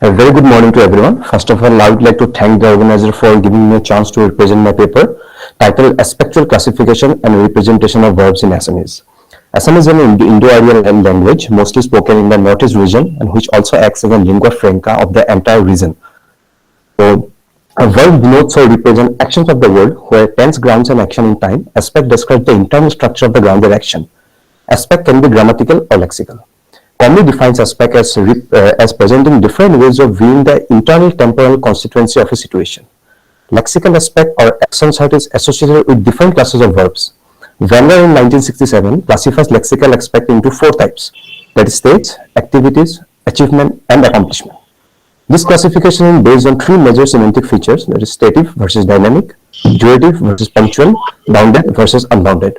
A very good morning to everyone. First of all, I would like to thank the organizer for giving me a chance to represent my paper titled Aspectual Classification and Representation of Verbs in Assamese. Assamese is an Indo-Aryan language mostly spoken in the Northeast region and which also acts as a lingua franca of the entire region. So, a verb denotes or represents actions of the word where tense grounds an action in time. Aspect describes the internal structure of the grounded action. Aspect can be grammatical or lexical. Commonly defines aspect as presenting different ways of viewing the internal temporal constituency of a situation. Lexical aspect or action sort is associated with different classes of verbs. Wenger in 1967 classifies lexical aspect into 4 types, that is states, activities, achievement, and accomplishment. This classification is based on 3 major semantic features, that is stative versus dynamic, durative versus punctual, bounded versus unbounded.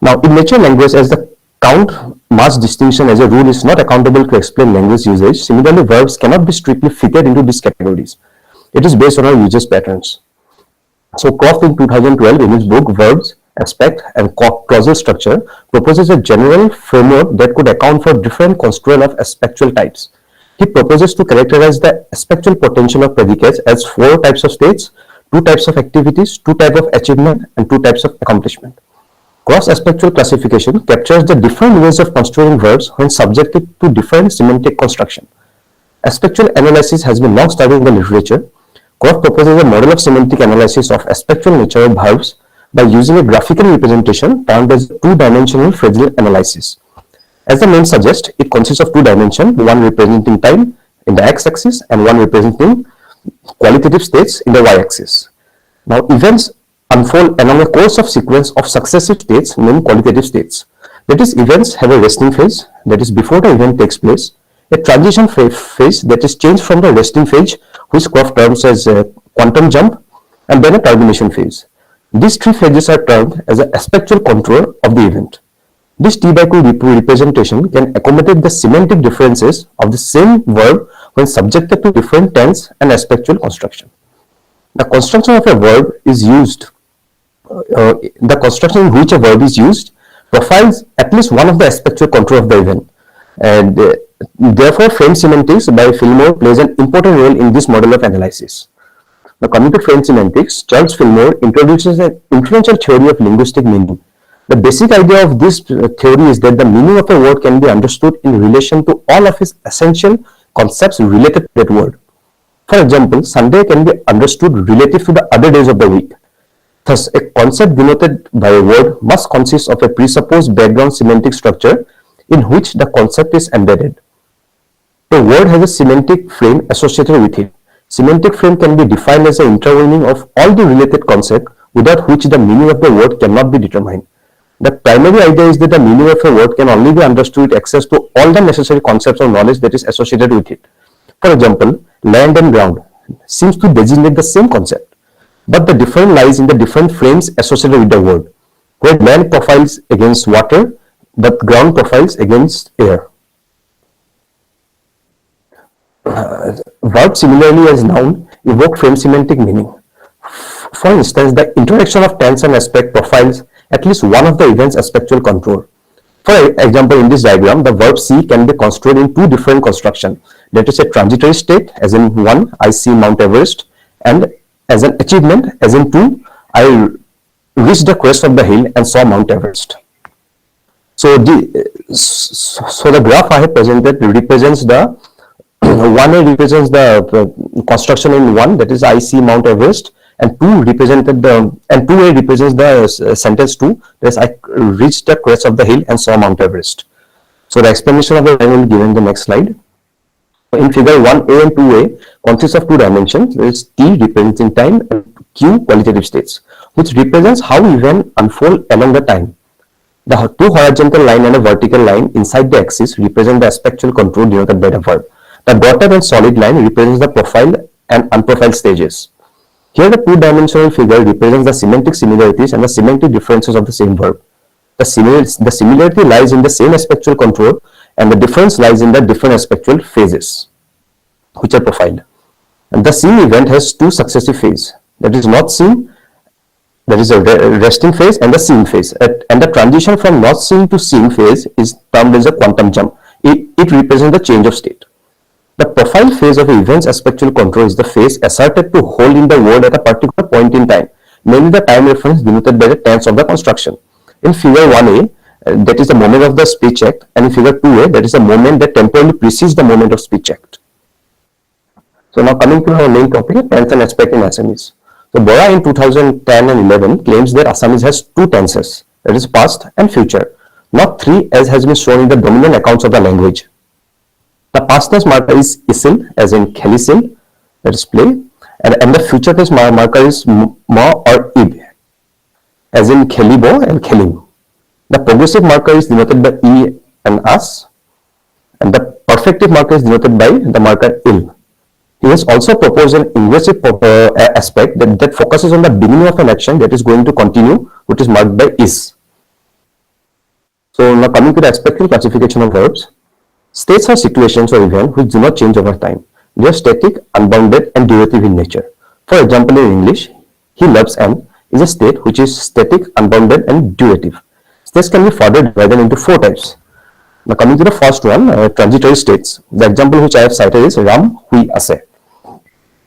Now, in natural language, as the count mass distinction as a rule is not accountable to explain language usage, similarly verbs cannot be strictly fitted into these categories. It is based on our usage patterns. So Croft in 2012 in his book Verbs, Aspect and Causal Structure proposes a general framework that could account for different construal of aspectual types. He proposes to characterize the aspectual potential of predicates as 4 types of states, 2 types of activities, 2 types of achievement, and 2 types of accomplishment. Cross-aspectual classification captures the different ways of construing verbs when subjected to different semantic construction. Aspectual analysis has been long studied in the literature. Croft proposes a model of semantic analysis of aspectual nature of verbs by using a graphical representation termed as two-dimensional phrasal analysis. As the name suggests, it consists of 2 dimensions, one representing time in the x-axis and one representing qualitative states in the y-axis. Now, events unfold along a course of sequence of successive states named qualitative states. That is, events have a resting phase, that is before the event takes place, a transition phase that is changed from the resting phase, which Croft terms as a quantum jump, and then a termination phase. These 3 phases are termed as an aspectual contour of the event. This T/2 representation can accommodate the semantic differences of the same verb when subjected to different tense and aspectual construction. The construction of a verb is used the construction in which a verb is used profiles at least one of the aspectual contour of the event, and therefore frame semantics by Fillmore plays an important role in this model of analysis. Now, coming to frame semantics, Charles Fillmore introduces an influential theory of linguistic meaning. The basic idea of this theory is that the meaning of a word can be understood in relation to all of its essential concepts related to that word. For example, Sunday can be understood relative to the other days of the week. Thus, a concept denoted by a word must consist of a presupposed background semantic structure in which the concept is embedded. A word has a semantic frame associated with it. Semantic frame can be defined as the interweaving of all the related concepts without which the meaning of the word cannot be determined. The primary idea is that the meaning of a word can only be understood with access to all the necessary concepts of knowledge that is associated with it. For example, land and ground seems to designate the same concept, but the difference lies in the different frames associated with the word, where land profiles against water, but ground profiles against air. Verbs similarly as noun evoke frame semantic meaning. For instance, the interaction of tense and aspect profiles at least one of the event's aspectual contour. For example, in this diagram, the verb see can be construed in 2 different constructions. That is a transitory state, as in 1, I see Mount Everest, and as an achievement, as in 2, I reached the crest of the hill and saw Mount Everest. So the graph I have presented represents the 1A represents the construction in 1, that is I see Mount Everest, and 2A represents the sentence 2, that is I reached the crest of the hill and saw Mount Everest. So the explanation of the line will be given in the next slide. In figure 1A and 2A consists of 2 dimensions. There is T representing time and Q qualitative states, which represents how events unfold along the time. The 2 horizontal line and a vertical line inside the axis represent the aspectual contour denoted by the verb. The dotted and solid line represents the profile and unprofiled stages. Here the 2-dimensional figure represents the semantic similarities and the semantic differences of the same verb. The similarity lies in the same aspectual contour, and the difference lies in the different aspectual phases, which are profiled. And the seen event has 2 successive phases. That is not seen, that is a resting phase, and the seen phase. And the transition from not seen to seen phase is termed as a quantum jump. It represents the change of state. The profile phase of events aspectual control is the phase asserted to hold in the word at a particular point in time, namely the time reference denoted by the tense of the construction. In figure 1a, that is the moment of the speech act, and in figure 2a, that is the moment that temporarily precedes the moment of speech act. So now coming to our main topic, tense and aspect in Assamese. So Bora in 2010 and 11 claims that Assamese has two tenses, that is past and future, not three as has been shown in the dominant accounts of the language. The past tense marker is isil, as in khelisil, that is play, and the future tense marker is ma or ib, as in khelibo and khelim. The progressive marker is denoted by e and as, and the perfective marker is denoted by the marker il. He has also proposed an ingressive aspect that focuses on the beginning of an action that is going to continue, which is marked by is. So now coming to the aspectual classification of verbs. States are situations or events which do not change over time. They are static, unbounded, and durative in nature. For example, in English, he loves Anne is a state which is static, unbounded, and durative. States can be further divided into four types. Now coming to the first one, transitory states. The example which I have cited is Ram hui ase.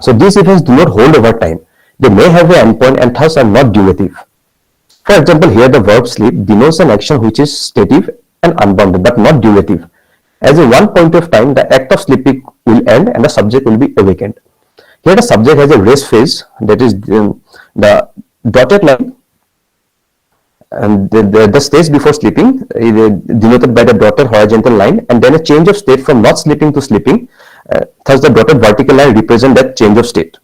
So these events do not hold over time. They may have an endpoint and thus are not durative. For example, here the verb sleep denotes an action which is stative and unbounded but not durative. As in one point of time, the act of sleeping will end and the subject will be awakened. Here the subject has a rest phase, that is the dotted line, and the stage before sleeping denoted by the dotted horizontal line, and then a change of state from not sleeping to sleeping. Thus the dotted vertical line represents that change of state.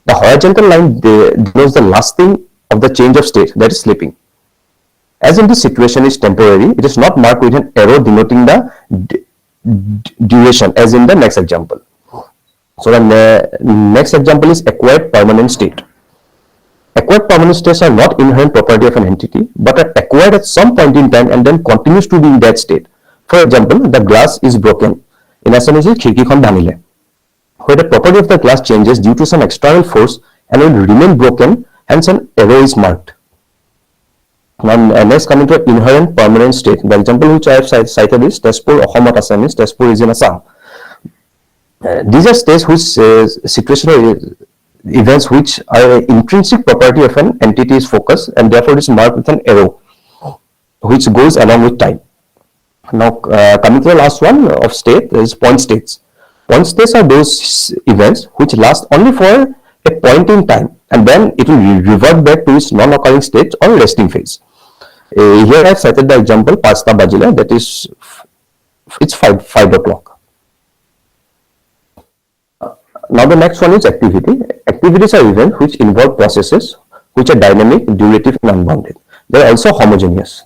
The horizontal line denotes the lasting of the change of state, that is sleeping. As in this situation is temporary, it is not marked with an arrow denoting the duration, as in the next example. So the next example is acquired permanent state. Acquired permanent states are not inherent property of an entity, but are acquired at some point in time and then continues to be in that state. For example, the glass is broken. In Assamese, khirkikhon bhanile, where the property of the glass changes due to some external force and will remain broken, hence an arrow is marked. Now next coming to inherent permanent state. The example which I have cited is Tezpur Ohomot Assamese. Tezpur is in Assam. These are states which situational events which are an intrinsic property of an entity is focused, and therefore it is marked with an arrow which goes along with time. Now coming to the last one of state is point states. Point states are those events which last only for a point in time and then it will revert back to its non-occurring state or resting phase. Here I have cited the example pasta bajila, that is it's 5 o'clock. Now the next one is activity. Activities are events which involve processes which are dynamic, durative, and unbounded. They are also homogeneous.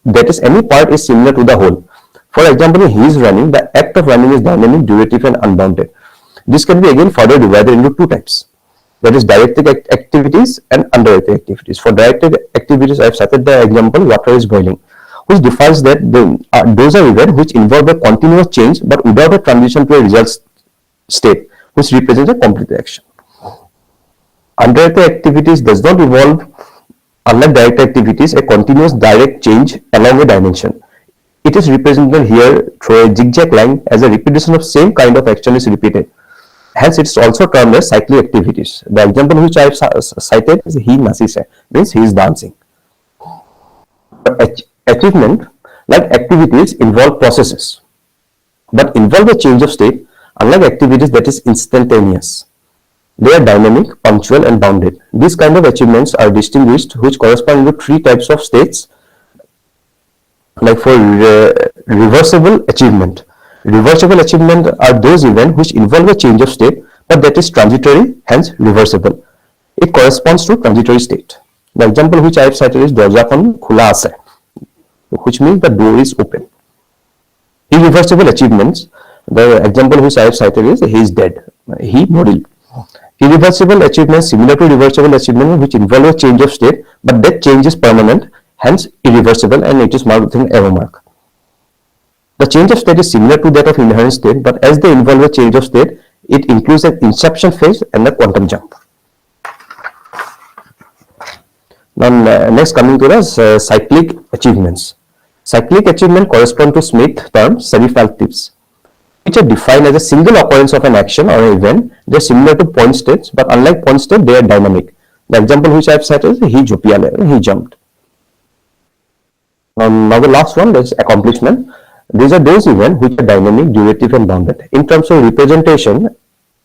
That is, any part is similar to the whole. For example, he is running. The act of running is dynamic, durative, and unbounded. This can be again further divided into two types. That is directed activities and undirected activities. For directed activities, I have cited the example water is boiling, which defines that those are events which involve a continuous change but without a transition to a result state, which represents a complete action. Undirected activities does not involve, unlike direct activities, a continuous direct change along a dimension. It is represented here through a zigzag line as a repetition of same kind of action is repeated. Hence, it is also termed as cyclic activities. The example which I have cited is he nasise, means he is dancing. Achievement, like activities, involve processes, but involve a change of state, unlike activities that is instantaneous. They are dynamic, punctual, and bounded. These kind of achievements are distinguished, which correspond to three types of states. Like for reversible achievement. Reversible achievement are those events which involve a change of state, but that is transitory, hence reversible. It corresponds to transitory state. The example which I have cited is Dorjakhon khula ase, which means the door is open. Irreversible achievements, the example which I have cited is he is dead, he model. Irreversible achievements similar to reversible achievement which involve a change of state, but that change is permanent, hence irreversible, and it is marked with an arrow mark. The change of state is similar to that of inherent state, but as they involve a change of state, it includes an inception phase and a quantum jump. Now next coming to the cyclic achievements. Cyclic achievement correspond to Smith term serifal tips. which are defined as a single occurrence of an action or an event. They are similar to point states, but unlike point state, they are dynamic. The example which I have said is he jhupiale, he jumped. Now the last one is accomplishment. These are those events which are dynamic, durative, and bounded. In terms of representation,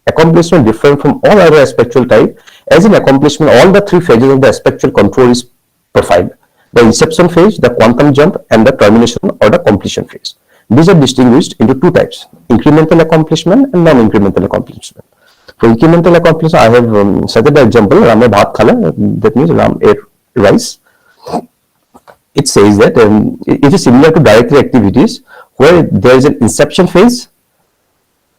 accomplishment different from all other aspectual type. As in accomplishment, all the three phases of the aspectual control is profiled: the inception phase, the quantum jump, and the termination or the completion phase. These are distinguished into two types: incremental accomplishment and non-incremental accomplishment. For incremental accomplishment, I have cited the example Rame Bhat Khala, that means Ram ate rice. It says that it is similar to directory activities where there is an inception phase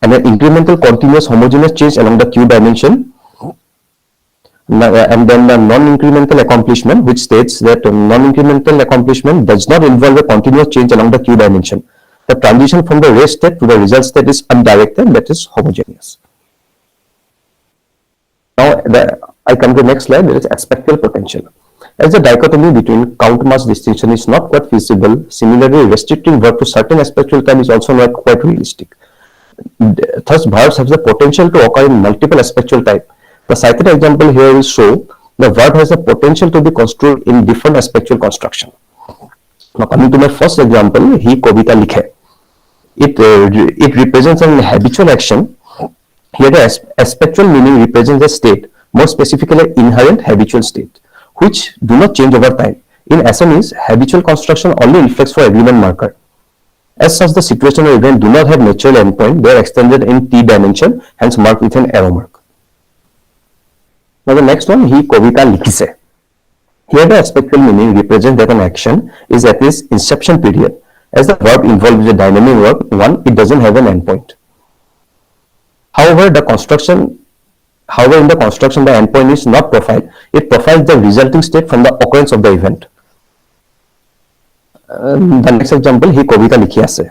and an incremental continuous homogeneous change along the Q dimension, and then the non-incremental accomplishment, which states that non-incremental accomplishment does not involve a continuous change along the Q dimension. The transition from the rest state to the result state is undirected, that is homogeneous. Now I come to the next slide. There is aspectual potential. As the dichotomy between count-mass distinction is not quite feasible, similarly restricting verb to certain aspectual time is also not quite realistic. Thus, verbs have the potential to occur in multiple aspectual type. The cited example here will show the verb has the potential to be construed in different aspectual construction. Now, coming to my first example, he kobita likhe. It represents an habitual action. Here, the aspectual meaning represents a state, more specifically inherent habitual state, which do not change over time. In Assamese, habitual construction only reflects for agreement marker. As such, the situation or event do not have natural endpoint. They are extended in t dimension, hence marked with an arrow mark. Now the next one, he kobita likhise. Here the aspectual meaning represents that an action is at its inception period. As the verb involved is a dynamic verb, one, it doesn't have an endpoint. However, in the construction, the endpoint is not profiled. It profiles the resulting state from the occurrence of the event. The next example, he kobita likhi ase.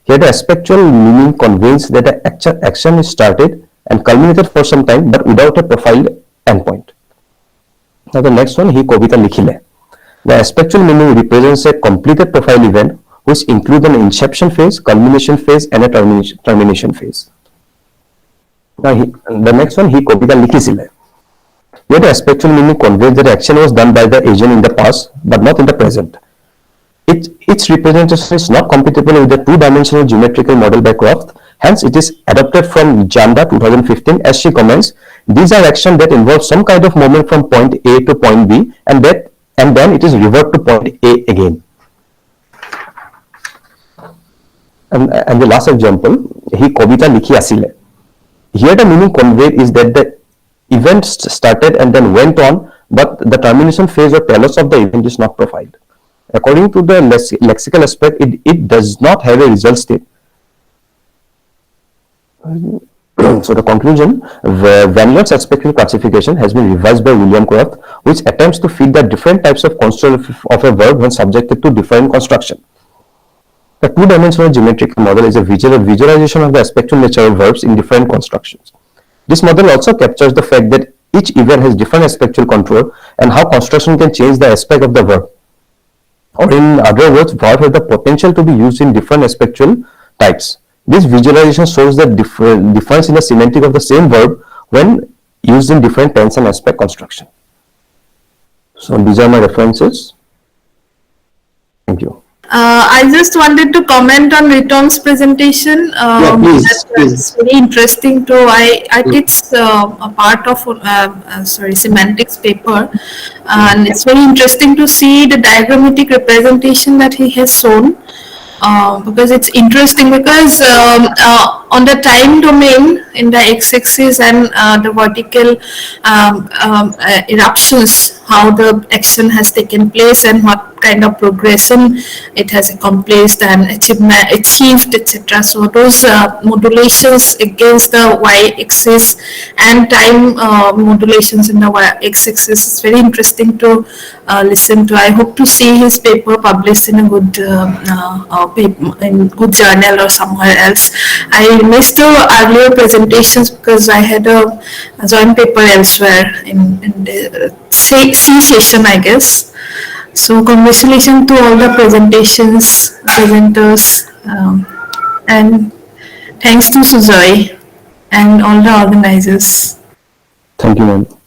Here the aspectual meaning conveys that the action is started and culminated for some time but without a profiled endpoint. Now the next one, he kobita likhile. The aspectual meaning represents a completed profile event which includes an inception phase, culmination phase, and a termination phase. Now the next one, he kobita likhisile. Here the aspectual meaning conveys that the action was done by the agent in the past but not in the present. Its representation is not compatible with the two-dimensional geometrical model by Croft. Hence, it is adopted from Janda 2015. As she comments, these are actions that involve some kind of movement from point A to point B, and then it is revert to point A again. And the last example, he kobita likhi asile. Here the meaning conveyed is that the event started and then went on, but the termination phase or telos of the event is not profiled. According to the lexical aspect, it does not have a result state. So the conclusion, Van Leeuwen's aspectual classification has been revised by William Croft, which attempts to fit the different types of construction of a verb when subjected to different construction. The two-dimensional geometrical model is a visualization of the aspectual nature of verbs in different constructions. This model also captures the fact that each event has different aspectual control and how construction can change the aspect of the verb. Or in other words, verb has the potential to be used in different aspectual types. This visualization shows the difference in the semantic of the same verb when used in different tense and aspect construction. So these are my references. Thank you. I just wanted to comment on Riton's presentation. Please. It's very interesting too. I teach a part of semantics paper, and it's very interesting to see the diagrammatic representation that he has shown. Because it's interesting because on the time domain in the x-axis and the vertical eruptions, how the action has taken place and what kind of progression it has accomplished and achieved, etc. So those modulations against the y-axis and time modulations in the x-axis is very interesting to listen to. I hope to see his paper published in a good in good journal or somewhere else. I missed the earlier presentations because I had a joint paper elsewhere in the C session, I guess. So congratulations to all the presenters, and Thanks to Sujoy and all the organizers. Thank you, ma'am.